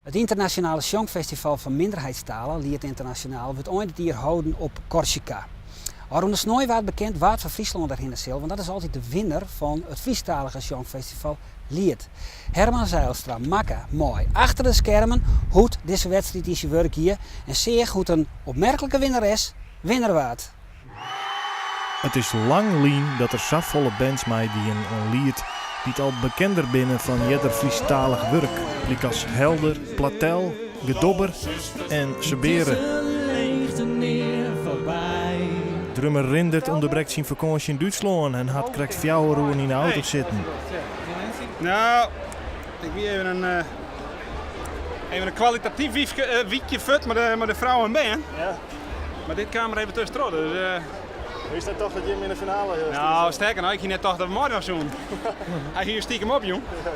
Het internationale Songfestival van minderheidstalen, Lied Internationaal, wordt ooit hier houden op Corsica. Waarom de snoei werd bekend Waard van Friesland daarin is, want dat is altijd de winnaar van het Friestalige Songfestival Lied. Herman Zijlstra, makka, mooi. Achter de schermen hoe deze wedstrijd is werk hier en zeer goed een opmerkelijke winnares winnaar waard. Het is lang lien dat er zo volle bands mij die een lied die al bekender binnen van jeder Friestalig werk. Lik als Helder, Platel, Gedobber en Seberen. Drummer Rindert onderbreekt zijn vakantie in Duitsland en had krijgt 4 uur in de auto zitten. Nou, ik ben even een kwalitatief wiekje fut met de vrouw en band. Ja. Maar dit kamer even tussendoor, dus... Is dat toch dat je hem in de finale... Nou, sterker nou, ik ging net toch dat we mooi nog doen. Hij ging stiekem op, jong. Ja.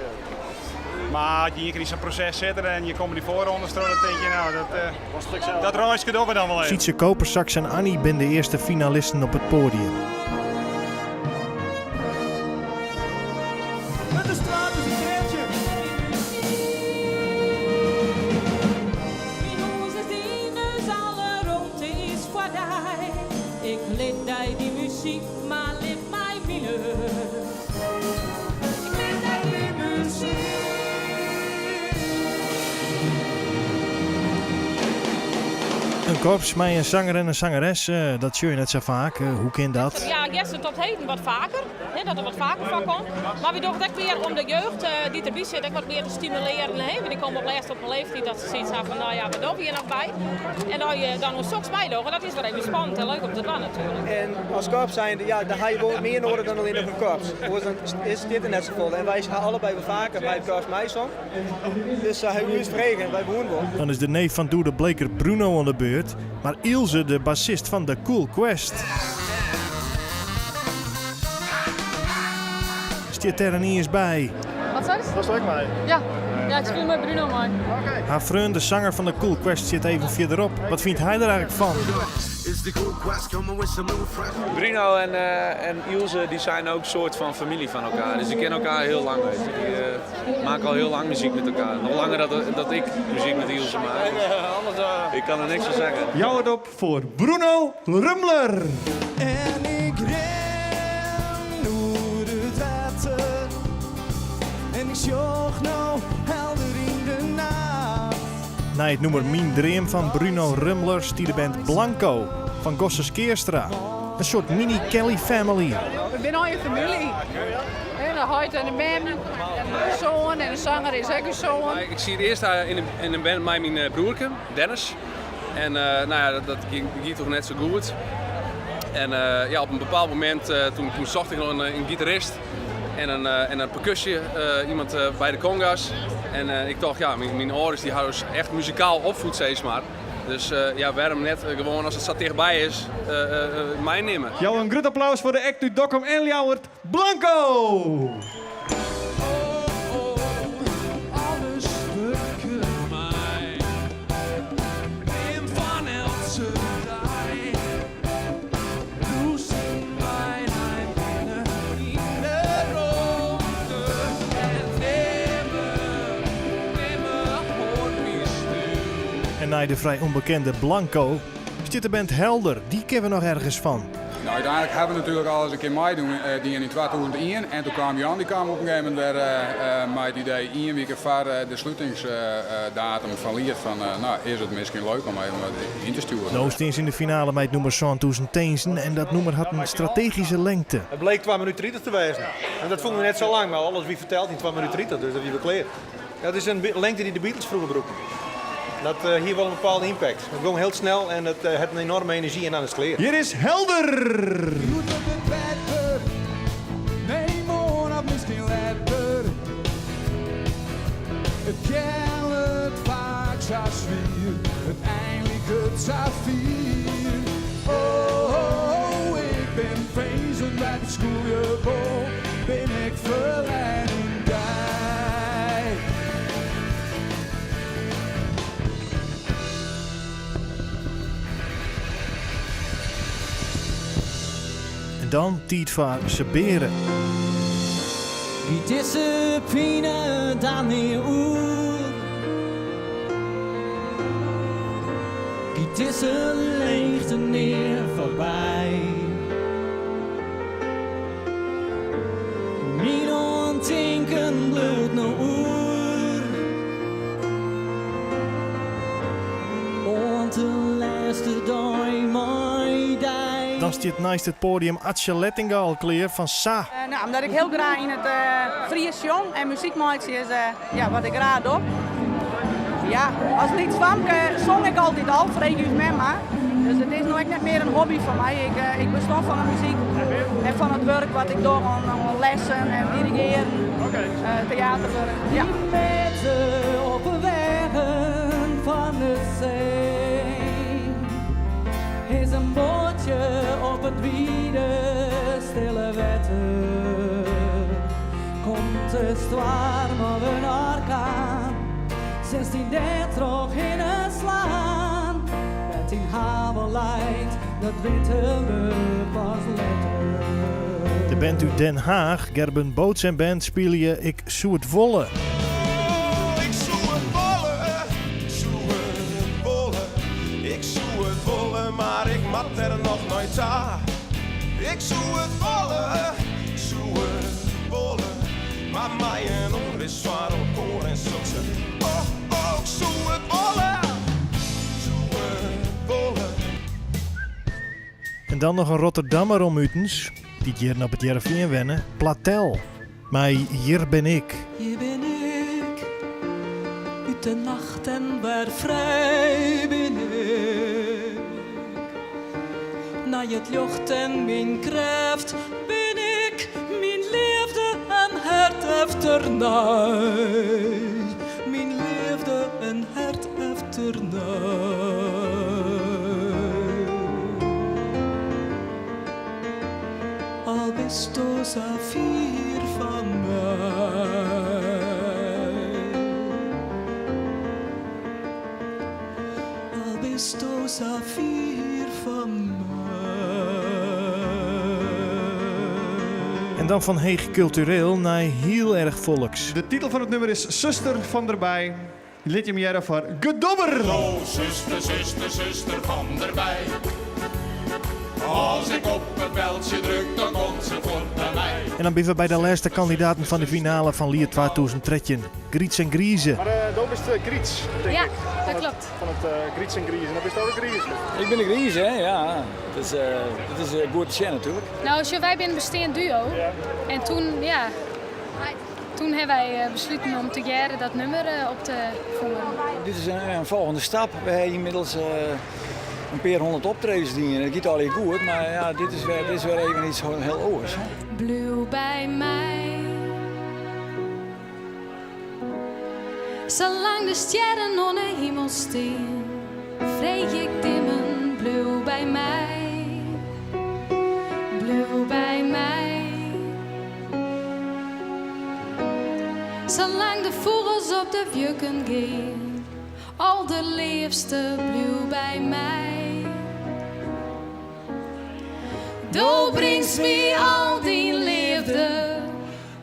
Maar je in zo'n proces zitten en je komt die voorronde dan denk je, nou, dat reisje doen we dan wel even. Sietse Kopersaks en Annie zijn de eerste finalisten op het podium. Met de straat is een keertje. Ik leed jij die muziek, maar leed mij minder. Ik leed jij die muziek. Een korps met een zanger en een zangeres, dat zie je net zo vaak. Hoe kan dat? Ja, gisteren tot heden wat vaker, dat er wat vaker van komt. Maar we doen het ook weer om de jeugd die erbij zit, ook wat meer te stimuleren. Want die komen op laatst op een leeftijd dat ze zoiets hebben van, nou ja, we doen hier nog bij. En dan je dan een soks bij doen, dat is wel even spannend en leuk om te doen natuurlijk. En als korps zijn, ja, dan ga je wel meer nodig dan alleen nog een korps. Dan is dit er net zo vol. En wij gaan allebei wel vaker bij het korps meisong. Dus hij is vregen en wij behoeden wel. Dan is de neef van Doe de Bleker Bruno aan de beurt, maar Ilse, de bassist van The Cool Quest. Zit er niet eens bij. Wat zei je? Was er ook mij? Ja, ik speel met Bruno man. Haar vriend, de zanger van The Cool Quest, zit even verderop. Wat vindt hij er eigenlijk van? Bruno en Ilse die zijn ook een soort van familie van elkaar. Dus die kennen elkaar heel lang. Weet je. Die maken al heel lang muziek met elkaar. Nog langer dat ik muziek met Ilse maak. Ik kan er niks van zeggen. Jou het op voor Bruno Rumler. En ik ren door het water. En ik zocht nou helder in de nacht. Na het nummer Mien Dream van Bruno Rumler stiet de band Blanco van Gosses Keerstra. Een soort mini-Kelly family. We zijn al je familie. En de huid en de mem, en de zoon en de zanger is ook een zoon. Ik zie het eerst in een band met mijn broerke, Dennis. En nou ja, dat ging toch net zo goed. En ja, op een bepaald moment toen zocht ik nog een gitarist en een percussie, iemand bij de congas. En ik dacht, ja, mijn ouders die houden echt muzikaal opvoed, steeds maar. Dus ja, waarom net gewoon als het zo dichtbij is, mij nemen. Jou een groot applaus voor de act uit Dokkum en Ljouwert, Blanco! Alles werken mij. En van Else rij. Du zit bijna binnen in de ronde. En nimmer hoort mij stil. En na de vrij onbekende Blanco zit de band Helder. Die kennen we nog ergens van. Nou, uiteindelijk hebben we natuurlijk al eens een keer meedoen die in 2001. En toen kwam Jan, die kwam op een gegeven moment met het idee 1 week voor de sluitingsdatum van Lied van nou, is het misschien leuk om even wat in te sturen. Nou steeds in de finale met het nummer 2010 en dat nummer had een strategische lengte. Het bleek 2 minuten 30 te wezen. En dat vonden we net zo lang, maar alles wie vertelt in 2 minuten 30, dus dat is bekleed. Dat is een lengte die de Beatles vroeger broeken. Dat hier wel een bepaalde impact. Het ging heel snel en het heeft een enorme energie en dan is het klaar. Hier is Helder! Nee, morgen of misschien later. Het geld vaak zo zwier, uiteindelijk het saffier. Oh, ik ben vrezen bij het schoolgebouw, ben ik verleiding bij. Dan tiet van Seberen. Die discipline dan niet oer. giet tussen leegte neer voorbij. Mijn ontinken bloed no oer. Want de laatste dag mijn dag. Dan staat naast het podium Atje Lettinga al klaar van Sa. Nou, omdat ik heel graag in het Fries jong en muziek maak is wat ik graag doe. Ja, als liedspamke zong ik altijd al, vreemd met me. Dus het is nooit net meer een hobby voor mij. Ik bestand van de muziek en van het werk wat ik doe aan lessen en dirigeren, theaterwerk. Ja. Mensen op de wegen van de zee is een bootje op het wiede stille wetten. Komt de storm of een orkaan, 1630 in het slaan. Met in haven lijkt, dat weten we pas later. De band uit Den Haag, Gerben Boots en Band, spelen je Ik Zoe het Volle. Ik zoe het volle, ik zoe het volle, maar ik mat er nog nooit aan. Ik zoe het volle, maar mij en oor is zwaar op koor en zoekse. Oh, ik zoe het volle, En dan nog een Rotterdammer om utens, die hier op het Jereveen wennen, Platel. Maar hier ben ik. Hier ben ik, uit de nacht en waar vrij ben ik. Na het jocht en mijn kracht ben ik, mijn liefde en hart efternij. Mijn liefde en hart efternij. Al bist du Saphir van mij. Al bist du Saphir van mij. En dan van heeg cultureel naar heel erg volks. De titel van het nummer is Zuster van erbij. Liedje meer voor Gedobber. Oh, zuster, zuster, zuster van erbij. Als ik op het beltje druk, dan komt ze voor naar mij. En dan ben we bij de laatste kandidaten van de finale van Lier 2013. Griets en Grieze. Maar dat is Griets, denk ik. Dat klopt. Van het Griets en Grieze. Dat is ook Grieze. Ik ben een Grieze, hè? Ja. Dat is goed te zien natuurlijk. Nou, wij zijn een besteed duo. Ja. En toen hebben wij besloten om together dat nummer op te voeren. Dit is een volgende stap. We hebben inmiddels een paar 100 optredens dienen. Het gaat al heel goed, maar ja, dit is weer even iets heel oors. Blauw bij mij. Zolang de sterren onder de hemel staan, vreeg ik dimmen. Blauw bij mij. Blauw bij mij. Zolang de vogels op de wjukken gaan, al de liefste blauw bij mij. Du bringst mij al die liefde,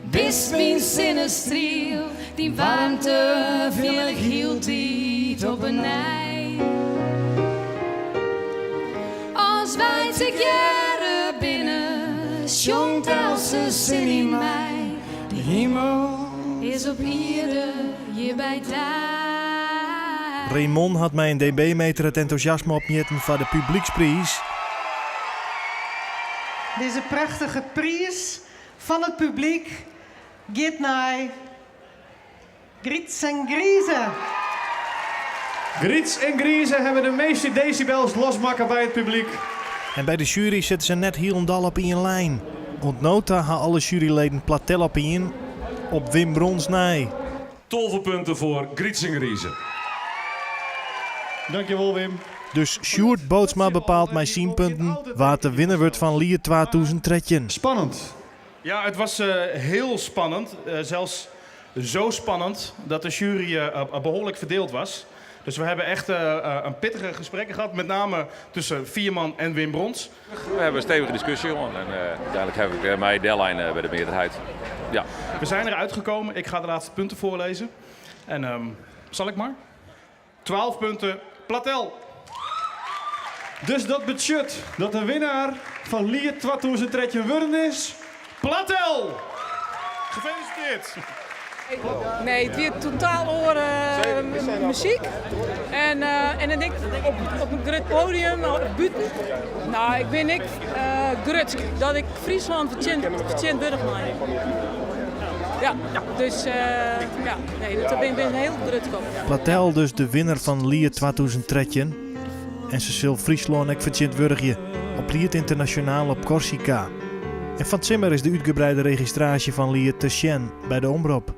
bist mijn zinnestriel, die warmte wil ik hield die op een ei. Als wijd ik jaren binnen, jongt als een zin in mij. De hemel is op ieder je bij daar. Raymond had mij een dB-meter het enthousiasme opmeten voor de publieksprijs. Deze prachtige prijs van het publiek gaat naar Griets en Grieze. Griets en Grieze hebben de meeste decibels losmaken bij het publiek. En bij de jury zitten ze net helemaal op één lijn. Want nota gaan alle juryleden Platel op één op Wim Brons nij. 12 punten voor Griets en Grieze. Dankjewel Wim. Dus Sjoerd Bootsma bepaalt mijn 10 punten waar het de winnaar wordt van Lier 2013. Spannend. Ja, het was heel spannend. Zelfs zo spannend dat de jury behoorlijk verdeeld was. Dus we hebben echt een pittige gesprekken gehad, met name tussen Vierman en Wim Brons. We hebben een stevige discussie gehad en uiteindelijk heb ik mijn deadline bij de meerderheid. Ja. We zijn eruit gekomen. Ik ga de laatste punten voorlezen. En zal ik maar? 12 punten, Platel. Dus dat betekent dat de winnaar van Lied 2013 worden is Platel. Gefeliciteerd. Nee, het weer totaal oor muziek. En dan denk ik op een groot podium, buiten. Nou, ik ben ik grutsk dat ik Friesland vertjent burg maak. Ja, dus nee, daar ben ik heel grutsk op. Platel dus de winnaar van Lied 2013. En ze zal Friesland ook vertjent wurgje op Lied Internationaal op Corsica. En van Zimmer is de uitgebreide registratie van Lied te zien bij de omroep.